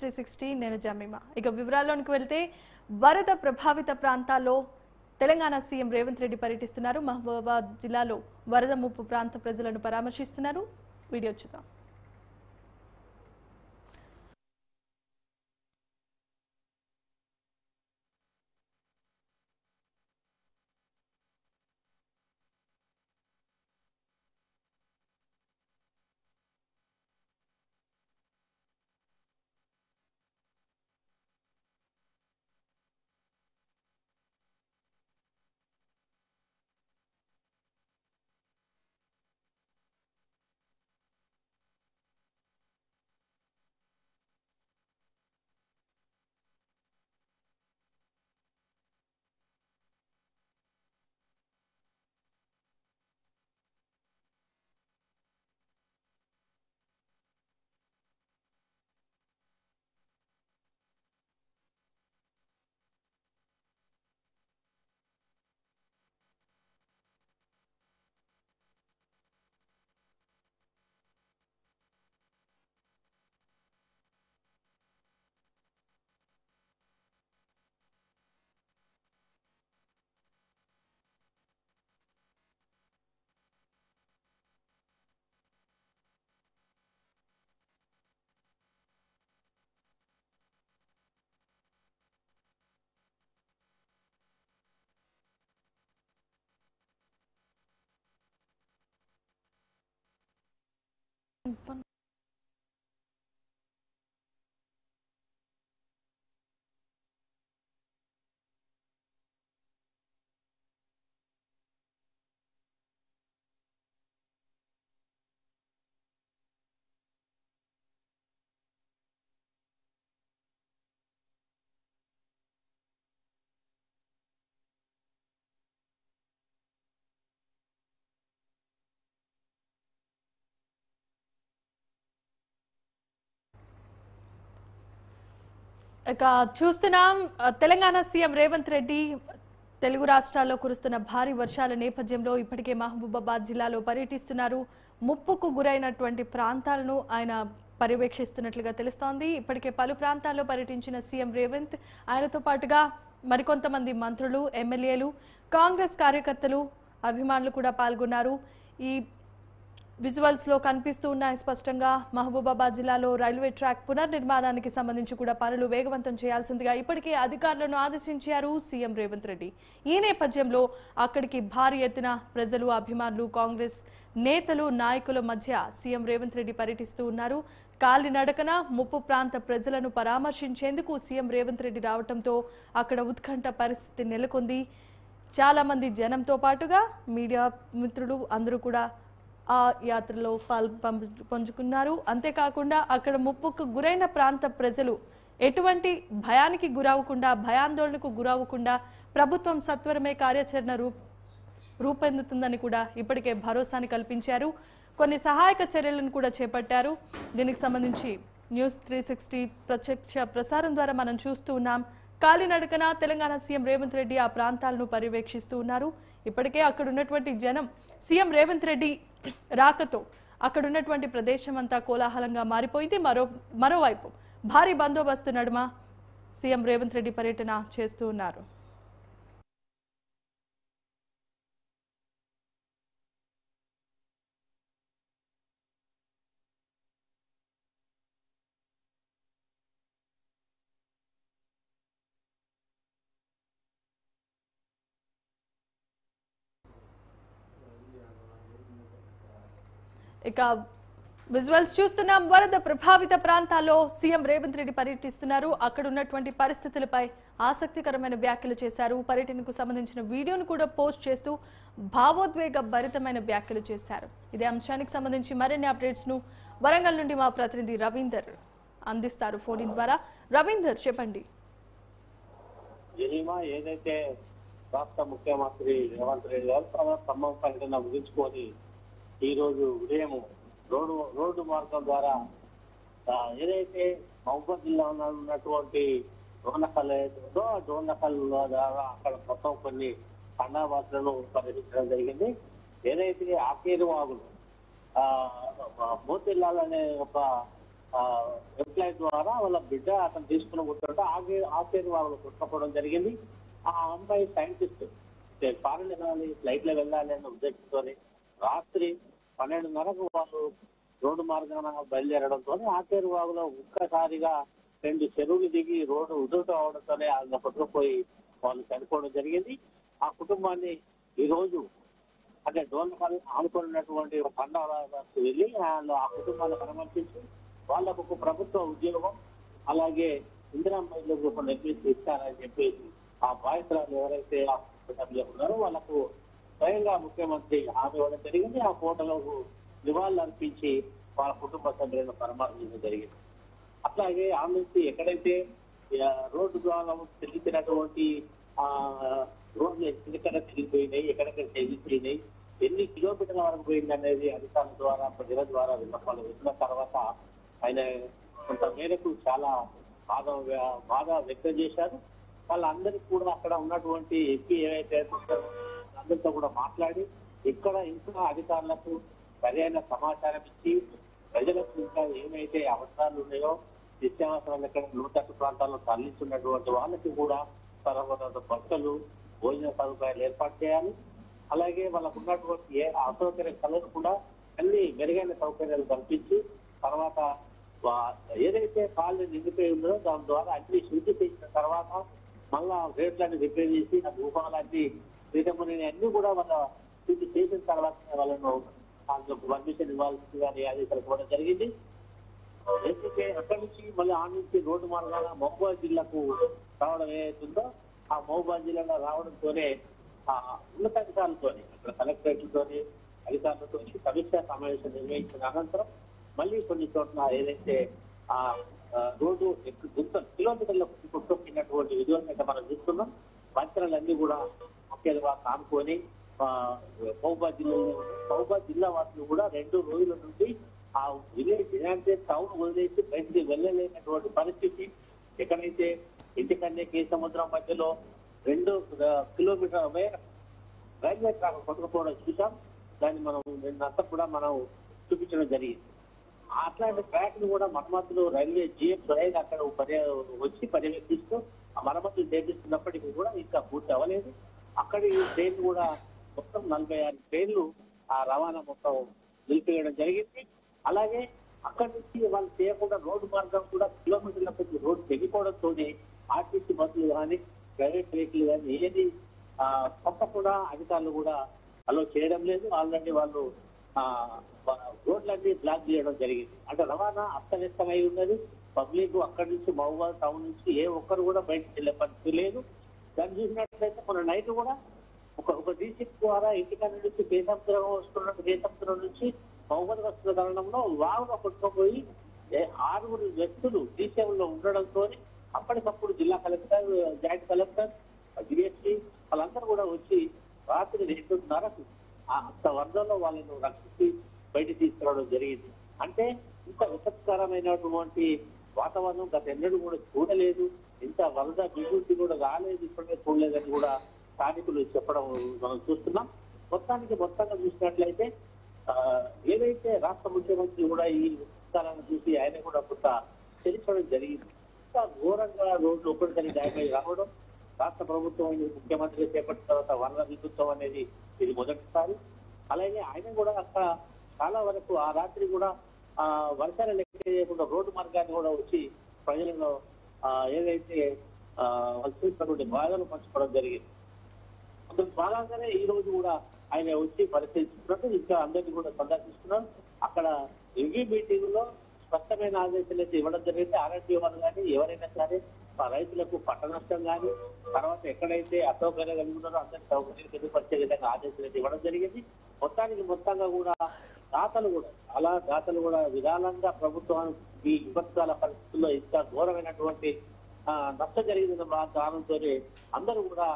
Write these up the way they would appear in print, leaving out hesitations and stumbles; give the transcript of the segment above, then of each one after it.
360 నేను జమీమా. ఇక వివరాల్లోకి వెళ్తే వరద ప్రభావిత ప్రాంతాల్లో తెలంగాణ సీఎం రేవంత్ రెడ్డి పర్యటిస్తున్నారు. మహబూబాబాద్ జిల్లాలో వరద ముప్పు ప్రాంత ప్రజలను పరామర్శిస్తున్నారు. వీడియో చూద్దాం. ఇక చూస్తున్నాం తెలంగాణ సీఎం రేవంత్ రెడ్డి తెలుగు రాష్ట్రాల్లో కురుస్తున్న భారీ వర్షాల నేపథ్యంలో ఇప్పటికే మహబూబాబాద్ జిల్లాలో పర్యటిస్తున్నారు. ముప్పుకు గురైనటువంటి ప్రాంతాలను ఆయన పర్యవేక్షిస్తున్నట్లుగా తెలుస్తోంది. ఇప్పటికే పలు ప్రాంతాల్లో పర్యటించిన సీఎం రేవంత్ ఆయనతో పాటుగా మరికొంతమంది మంత్రులు, ఎమ్మెల్యేలు, కాంగ్రెస్ కార్యకర్తలు, అభిమానులు కూడా పాల్గొన్నారు. ఈ విజువల్స్ లో కనిపిస్తూ ఉన్నాయి స్పష్టంగా. మహబూబాబాద్ జిల్లాలో రైల్వే ట్రాక్ పునర్నిర్మాణానికి సంబంధించి కూడా పనులు వేగవంతం చేయాల్సిందిగా ఇప్పటికే అధికారులను ఆదేశించారు సీఎం రేవంత్ రెడ్డి. ఈ నేపథ్యంలో అక్కడికి భారీ ఎత్తున ప్రజలు, అభిమానులు, కాంగ్రెస్ నేతలు, నాయకుల మధ్య సీఎం రేవంత్ రెడ్డి పర్యటిస్తూ ఉన్నారు. కాలినడకన ముప్పు ప్రాంత ప్రజలను పరామర్శించేందుకు సీఎం రేవంత్ రెడ్డి రావడంతో అక్కడ ఉత్కంఠ పరిస్థితి నెలకొంది. చాలా మంది జనంతో పాటుగా మీడియా మిత్రులు అందరూ కూడా ఆ యాత్రలో పంచుకున్నారు. అంతేకాకుండా అక్కడ ముప్పుకు గురైన ప్రాంత ప్రజలు ఎటువంటి భయానికి గురవకుండా, భయాందోళనకు గురవకుండా ప్రభుత్వం సత్వరమే కార్యాచరణ రూపొందుతుందని కూడా ఇప్పటికే భరోసాని కల్పించారు. కొన్ని సహాయక చర్యలను కూడా చేపట్టారు. దీనికి సంబంధించి న్యూస్ 360 ప్రత్యక్ష ప్రసారం ద్వారా మనం చూస్తూ ఉన్నాం. కాలినడకన తెలంగాణ సీఎం రేవంత్ రెడ్డి ఆ ప్రాంతాలను పర్యవేక్షిస్తూ ఉన్నారు. ఇప్పటికే అక్కడ ఉన్నటువంటి జనం సీఎం రేవంత్ రెడ్డి రాకతో అక్కడ ఉన్నటువంటి ప్రదేశం అంతా కోలాహలంగా మారిపోయింది. మరోవైపు భారీ బందోబస్తు నడుమ సీఎం రేవంత్ రెడ్డి పర్యటన చేస్తూ ఉన్నారు. ఇక విజువల్స్ చూస్తున్నాం. వరద ప్రభావిత ప్రాంతాల్లో సీఎం రేవంత్ రెడ్డి పర్యటిస్తున్నారు. అక్కడ ఉన్నటువంటి పరిస్థితులపై ఆసక్తికరమైన వ్యాఖ్యలు చేశారు. పర్యటనకు సంబంధించిన వీడియోను కూడా పోస్ట్ చేస్తూ భావోద్వేగ భరితమైన వ్యాఖ్యలు చేశారు. ఇదే అంశానికి సంబంధించి మరిన్ని అప్డేట్స్ ను వరంగల్ నుండి మా ప్రతినిధి రవీందర్ అందిస్తారు ఫోన్ ద్వారా. రవీందర్, చెప్పండి. ఏదైతే రాష్ట్ర ముఖ్యమంత్రి రేవంత్ రెడ్డి గారు ఖమ్మం పర్యటన ముగించుకొని ఈ రోజు ఉదయం రోడ్డు మార్గం ద్వారా ఏదైతే మహబూబాబాద్ జిల్లాలో ఉన్నటువంటి డోర్నకల్ ఏదో డోర్నకల్ ద్వారా అక్కడ మొత్తం కొన్ని ఖండావాసులను పర్యటించడం జరిగింది. ఏదైతే ఆకేరు వాగులు మోతిలాల్ అనే ఒక ఎంప్లాయీ ద్వారా వాళ్ళ బిడ్డ అతను తీసుకుని కూర్చుంటే ఆఖరి వాళ్ళు కుట్టుకోవడం జరిగింది. ఆ అమ్మాయి సైంటిస్ట్ ఫారెన్ వెళ్ళాలి, ఫ్లైట్ లో వెళ్ళాలి అన్న ఉద్దేశంతో రాత్రి 12:30కు వాళ్ళు రోడ్డు మార్గాన బయలుదేరడంతో ఆఖరి వాగులో ఒక్కసారిగా 2 చెరువులు దిగి రోడ్డు ఉదుట అవడంతోనే అందులో కొట్టుకుపోయి వాళ్ళు చనిపోవడం జరిగింది. ఆ కుటుంబాన్ని ఈ రోజు అంటే డోన్పల్లి ఆనుకున్నటువంటి తండాలకు వెళ్ళి ఆ కుటుంబాన్ని పరామర్శించి వాళ్ళకు ఒక ప్రభుత్వ ఉద్యోగం అలాగే ఇందిరామ్మ నిర్మించి ఇస్తారని చెప్పేసి ఆ బాధితురాలు ఎవరైతే ఆ కుటుంబంలో ఉన్నారో వాళ్ళకు స్వయంగా ముఖ్యమంత్రి హామీ ఇవ్వడం జరిగింది. ఆ ఫోటోలకు నివాళులు అర్పించి వాళ్ళ కుటుంబ సభ్యులను పరామర్శించడం జరిగింది. అట్లాగే ఆ నుంచి ఎక్కడైతే రోడ్డు ద్వారా తిరిగినటువంటి రోడ్లు ఎక్కడెక్కడ తిరిగిపోయినాయి, ఎక్కడెక్కడ తిరిగిపోయినాయి, ఎన్ని కిలోమీటర్ల వరకు పోయింది అనేది అధికారుల ద్వారా ప్రజల ద్వారా విన్నపాలు వచ్చిన తర్వాత ఆయన కొంత మేరకు చాలా బాధ వ్యక్తం చేశారు. వాళ్ళందరికీ కూడా అక్కడ ఉన్నటువంటి ఎంపీ ఏవైతే అందరితో కూడా మాట్లాడి ఇక్కడ ఇంకా అధికారులకు సరైన సమాచారం ఇచ్చి ప్రజలకు ఇంకా ఏమైతే అవసరాలు ఉన్నాయో నిత్యావసరాలు ఎక్కడ లోతట్టు ప్రాంతాల్లో తరలిస్తున్నటువంటి వాళ్ళకి కూడా తర్వాత బట్టలు భోజన సదుపాయాలు ఏర్పాటు చేయాలి. అలాగే వాళ్ళకు ఉన్నటువంటి ఏ అసౌకర్యం కలగకుండా అన్ని మెరుగైన సౌకర్యాలు కల్పించి తర్వాత ఏదైతే కాళ్ళు నిండిపోయి ఉందో దాని ద్వారా అన్ని శుద్ధి చేసిన తర్వాత మళ్ళా రేట్లన్నీ రిపేర్ చేసి ఆ భూపాలన్నీ శ్రీరమణి అన్ని కూడా వాళ్ళ శుద్ధి చేసిన తర్వాత వాళ్ళను పర్మిషన్ ఇవ్వాల్సింది కానీ ఆదేశాలు కూడా జరిగింది. అయితే అక్కడి నుంచి మళ్ళీ ఆ నుంచి రోడ్డు మార్గాన మహబూబాద్ జిల్లాకు రావడం ఏదైతుందో ఆ మహబూబాద్ జిల్లాలో రావడంతోనే ఉన్నతాధికారులతో అక్కడ కలెక్టరేట్లతోని అధికారులతో సమీక్షా సమావేశం నిర్వహించిన అనంతరం మళ్ళీ కొన్ని చోట్ల ఏదైతే ఆ రోడ్డు కిలోమీటర్ల కొట్టుకున్నటువంటి విధులను మనం చూస్తున్నాం. వంతెనలన్నీ కూడా ముఖ్యంగా కానుకొని మహబూబాద్ జిల్లా వాసులు కూడా 2 రోజుల నుండి ఆ విలేజ్ అంటే టౌన్ వదిలేసి బయటికి వెళ్ళలేనటువంటి పరిస్థితి. ఎక్కడైతే ఇంటికన్నే కే సముద్రం మధ్యలో 2 కిలోమీటర్ల రైల్వే ట్రాక్ కొట్టుకుపోవడం చూసాం. దాన్ని మనం నిన్నంతా కూడా మనం చూపించడం జరిగింది. అట్లాంటి ట్రాక్ ను కూడా మరమ్మతులు రైల్వే జీఎం స్వయంగా అక్కడ వచ్చి పర్యవేక్షిస్తూ ఆ మరమ్మతులు చేపిస్తున్నప్పటికీ కూడా ఇంకా పూర్తి అవ్వలేదు. అక్కడి ట్రైన్ కూడా మొత్తం 46 ట్రైన్లు ఆ రవాణా మొత్తం నిలిపివేయడం జరిగింది. అలాగే అక్కడి నుంచి వాళ్ళు చేయకుండా రోడ్డు మార్గం కూడా కిలోమీటర్ల కొద్ది రోడ్డు తెగిపోవడంతో ఆర్టీసీ బస్సులు కానీ ప్రైవేట్ వెహికల్ కానీ ఏది పంపకుండా అధికారులు కూడా అలో చేయడం లేదు. ఆల్రెడీ వాళ్ళు రోడ్లన్నీ బ్లాక్ చేయడం జరిగింది. అంటే రవాణా అస్తవ్యస్తమై ఉన్నది. పబ్లిక్ అక్కడి నుంచి మహబూబాద్ టౌన్ నుంచి ఏ ఒక్కరు కూడా బయటకు వెళ్ళే పరిస్థితి లేదు. దాన్ని చూసినట్లయితే మన నైట్ కూడా ఒక డీసీపీ ద్వారా ఇంటికాడ నుంచి కేసముద్రం వస్తున్నట్టు కేసముద్రం నుంచి మహబూబాద్ వస్తున్న తరుణంలో వాగులో కొట్టుకుపోయి 6 వ్యక్తులు డీసీఎంలో ఉండడంతో అప్పటికప్పుడు జిల్లా కలెక్టర్, జాయింట్ కలెక్టర్, డిఎస్పీ వాళ్ళందరూ కూడా వచ్చి రాత్రి 2:30కు అంత వరదలో వాళ్ళను రక్షించి బయట తీసుకురావడం జరిగింది. అంటే ఇంత విపత్కరమైనటువంటి వాతావరణం గత ఎన్నడూ కూడా చూడలేదు. ఇంత వరద విభూతి కూడా రాలేదు, ఇప్పటికే చూడలేదని కూడా స్థానికులు చెప్పడం మనం చూస్తున్నాం. మొత్తంగా చూసినట్లయితే ఏదైతే రాష్ట్ర ముఖ్యమంత్రి కూడా ఈ విస్తారాన్ని చూసి ఆయన కూడా కొంత తెలియడం జరిగింది. ఇంకా ఘోరంగా రోడ్లు ఒకటికని డ్యామేజ్ రావడం, రాష్ట్ర ప్రభుత్వం ముఖ్యమంత్రి చేపట్టిన తర్వాత వరద విద్యుత్వం అనేది ఇది మొదటిసారి. అలాగే ఆయన కూడా అక్కడ చాలా వరకు ఆ రాత్రి కూడా వర్షాలు లెక్క చేయకుండా రోడ్డు మార్గాన్ని కూడా వచ్చి ప్రజలను ఏదైతే వాళ్ళు చూసినటువంటి బాధలు పంచుకోవడం జరిగింది. అందుకు భాగంగానే ఈ రోజు కూడా ఆయన వచ్చి పరిశీలిస్తున్నట్టు ఇంకా అందరినీ కూడా సందర్శిస్తున్నారు. అక్కడ రివ్యూ మీటింగ్ లో స్పష్టమైన ఆదేశాలు అయితే ఇవ్వడం జరిగింది. ఆర్ఎండ్బీ వాళ్ళు కానీ ఎవరైనా సరే రైతులకు పంట నష్టం కానీ తర్వాత ఎక్కడైతే అసౌకర్యం కలిగి ఉన్నారో అందరి సౌకర్యం తెలియపరిచే విధంగా ఆదేశాలు అయితే ఇవ్వడం జరిగింది. మొత్తంగా కూడా దాతలు కూడా విధానంగా ప్రభుత్వానికి ఈ విపత్కాల పరిస్థితుల్లో ఇంత ఘోరమైనటువంటి నష్టం జరిగిన కారణంతో అందరూ కూడా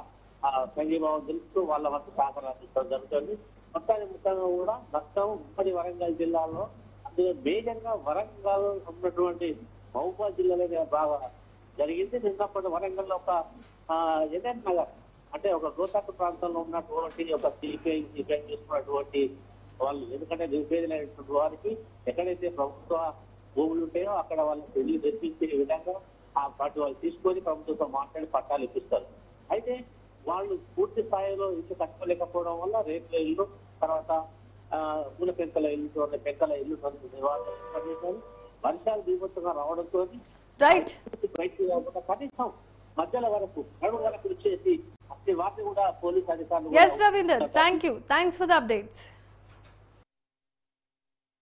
సంఘీభావం తెలుస్తూ వాళ్ళ వంతు సహకారం అందించడం జరుగుతుంది. మొత్తంగా కూడా నష్టం ఉమ్మడి వరంగల్ జిల్లాలో అందులో మేజర్గా వరంగల్ ఉన్నటువంటి మహబూబాద్ జిల్లాలోనే బాగా జరిగింది. నిన్నప్పటి వరంగల్ లో ఒక ఎన్ఎన్ నగర్ అంటే ఒక గోతాకు ప్రాంతంలో ఉన్నటువంటి ఒక సిపిఐ చేసుకున్నటువంటి వాళ్ళు ఎందుకంటే నిరుపేదలైనటువంటి వారికి ఎక్కడైతే ప్రభుత్వ భూములు ఉంటాయో అక్కడ వాళ్ళకి ఇల్లు తెప్పించే విధంగా ఆ వాటి వాళ్ళు తీసుకొని ప్రభుత్వంతో మాట్లాడి పట్టాలు ఇప్పిస్తారు. అయితే వాళ్ళు పూర్తి స్థాయిలో ఇల్లు కట్టుకోలేకపోవడం వల్ల రేట్ల ఇల్లు, తర్వాత పూల పెంకల ఇల్లు, పెంకల ఇల్లు నిర్వహించారు. వర్షాలు బీభత్సంగా రావడంతో రైట్ బయటకు కాకుండా కనీసం మధ్యల వరకు నడుము వరకు వచ్చేసి అన్ని వాటిని కూడా పోలీస్ అధికారులు S Ravinder, thanks for the updates.